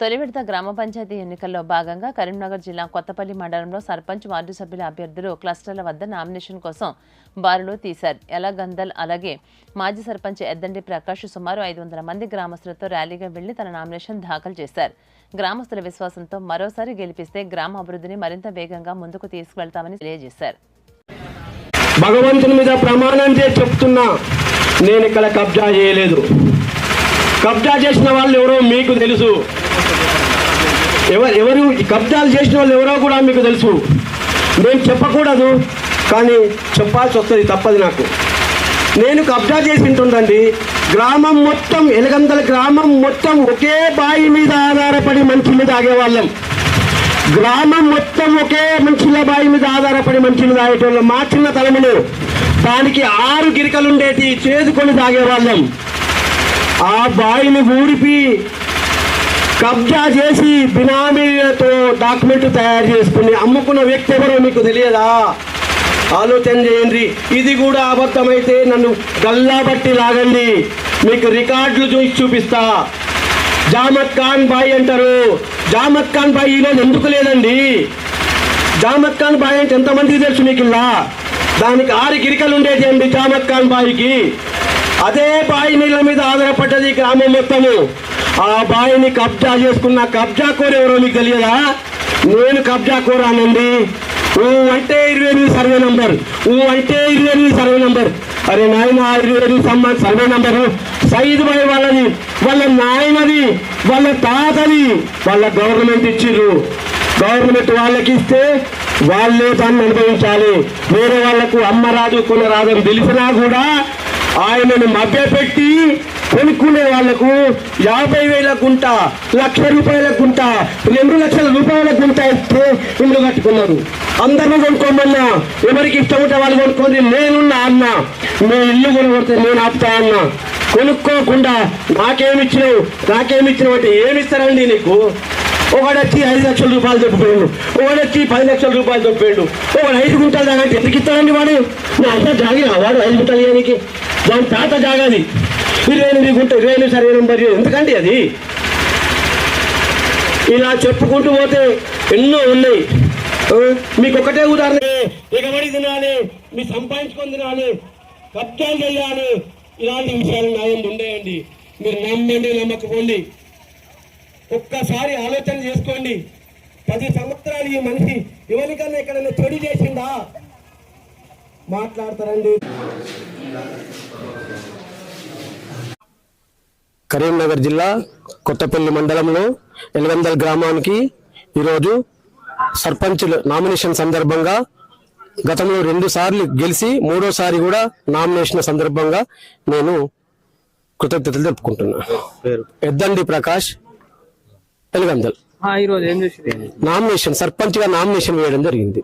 తొలి విడత గ్రామ పంచాయతీ ఎన్నికల్లో భాగంగా కరీంనగర్ జిల్లా కొత్తపల్లి మండలంలో సర్పంచ్ వార్డు సభ్యుల అభ్యర్థులు క్లస్టర్ల వద్ద నామినేషన్ కోసం బారులు తీశారు. ఎలగందల్ అలాగే మాజీ సర్పంచ్ ఎద్దండి ప్రకాష్ సుమారు 500 మంది గ్రామస్తులతో ర్యాలీగా వెళ్లి తన నామినేషన్ దాఖలు చేశారు. గ్రామస్తుల విశ్వాసంతో మరోసారి గెలిపిస్తే గ్రామ అభివృద్ధిని మరింత వేగంగా ముందుకు తీసుకువెళ్తామని తెలియజేశారు. భగవంతుని మీద ప్రమాణం చేసి చెప్తున్నా, నేను ఇక్కడ కబ్జా చేయలేదు. కబ్జా చేసిన వాళ్ళు ఎవరో మీకు తెలుసు. ఎవరు కబ్జాలు చేసిన వాళ్ళు ఎవరో కూడా మీకు తెలుసు. నేను చెప్పకూడదు, కానీ చెప్పాల్సి వస్తుంది, తప్పదు నాకు. నేను కబ్జా చేసి ఉంటుందండి. గ్రామం మొత్తం, ఎలగందల గ్రామం మొత్తం ఒకే బావి మీద ఆధారపడి మంచిని తాగేవాళ్ళం. గ్రామం మొత్తం ఒకే మంచిల బావి మీద ఆధారపడి మంచిని తాగేటోళ్ళం. మా చిన్న తలములు దానికి 6 గిరికలు ఉండేటి, చేసుకొని తాగేవాళ్ళం. ఆ బావిని ఊడిపి కబ్జా చేసి బినామీలతో డాక్యుమెంట్ తయారు చేసుకుని అమ్ముకున్న వ్యక్తి ఎవరో మీకు తెలియదా? ఆలోచన చేయండి. ఇది కూడా అబద్ధమైతే నన్ను గల్లాబట్టి లాగండి, మీకు రికార్డులు చూపిస్తా. జామత్ ఖాన్ బాయ్ అంటారు. జామత్ ఖాన్ బాయ్ ఈరోజు ఎందుకు లేదండి? జామత్ ఖాన్ బాయ్ అంటే ఎంతమందికి తెలుసు మీకు? ఇలా దానికి 6 గిరికలు ఉండేది అండి జామత్ ఖాన్ బాయికి. అదే బావి నీళ్ళ మీద ఆధారపడ్డది గ్రామం మొత్తము. ఆ బావిని కబ్జా చేసుకున్న కబ్జా కోర ఎవరో మీకు తెలియదా? నేను కబ్జా కోరానండి. అంటే 28 సర్వే నంబర్, అంటే 28 సర్వే నంబర్. అరే నాయన, 28 సర్వే నంబరు సైద్ బాయ్ వాళ్ళది, వాళ్ళ నాయనది, వాళ్ళ తాతది. వాళ్ళ గవర్నమెంట్ ఇచ్చిర్రు. గవర్నమెంట్ వాళ్ళకి ఇస్తే వాళ్ళే దాన్ని అనుభవించాలి. వేరే వాళ్లకు అమ్మ రాదు కొన రాదని తెలిసినా కూడా ఆయనను మభ్యపెట్టి కొనుక్కునే వాళ్లకు 50,000 గుంట, ₹1,00,000 గుంట, 2 లక్షల రూపాయల గుంట ఇస్తే ఇల్లు కట్టుకున్నారు. అందరినీ కొనుక్కోమన్నా, ఎవరికి ఇష్టం ఉంటే వాళ్ళు కొనుక్కోండి. నేనున్నా అన్న, మీ ఇల్లు కొనుక్కొడితే నేను ఆపుతా అన్నా. కొనుక్కోకుండా నాకేమిచ్చినావు అంటే ఏమిస్తారండి నీకు? ఒకడు వచ్చి 5 లక్షల రూపాయలు దొప్పిపోయాడు, ఒకడు వచ్చి 10 లక్షల రూపాయలు దొప్పిపోయాడు, ఒకడు 5 గుంటలు దానికి ఎందుకు ఇస్తాడండి? వాడు నా అంతా జాగిన వాడు 5 గుంటలు చేయడానికి, దాని తాత జాగాది 28 గుంట, 28 సర్వే నెంబర్. ఎందుకండి అది? ఇలా చెప్పుకుంటూ పోతే ఎన్నో ఉన్నాయి. మీకు ఒకటే ఉదాహరణ, ఎగబడి తినాలి, మీ సంపాదించుకొని తినాలి, కబ్జాలు చేయాలి, ఇలాంటి విషయాలు న్యాయం ఉండేయండి. మీరు నమ్మండి, నమ్మకపోండి. ఒక్కసారి ఆలోచన చేసుకోండి. 10 సంవత్సరాలు ఈ మనిషి ఎవరికన్నా ఎక్కడైనా చెడు చేసిందా? మాట్లాడతారండి. కరీంనగర్ జిల్లా కొత్తపల్లి మండలంలో ఎలగందల్ గ్రామానికి ఈరోజు సర్పంచ్ నామినేషన్ సందర్భంగా గతంలో 2 సార్లు గెలిచి 3వసారి కూడా నామినేషన్ సందర్భంగా నేను కృతజ్ఞతలు తెలుపుకుంటున్నా. ఎద్దండి ప్రకాష్, ఎలగందల్. నామినేషన్ సర్పంచ్ గా నామినేషన్ వేయడం జరిగింది.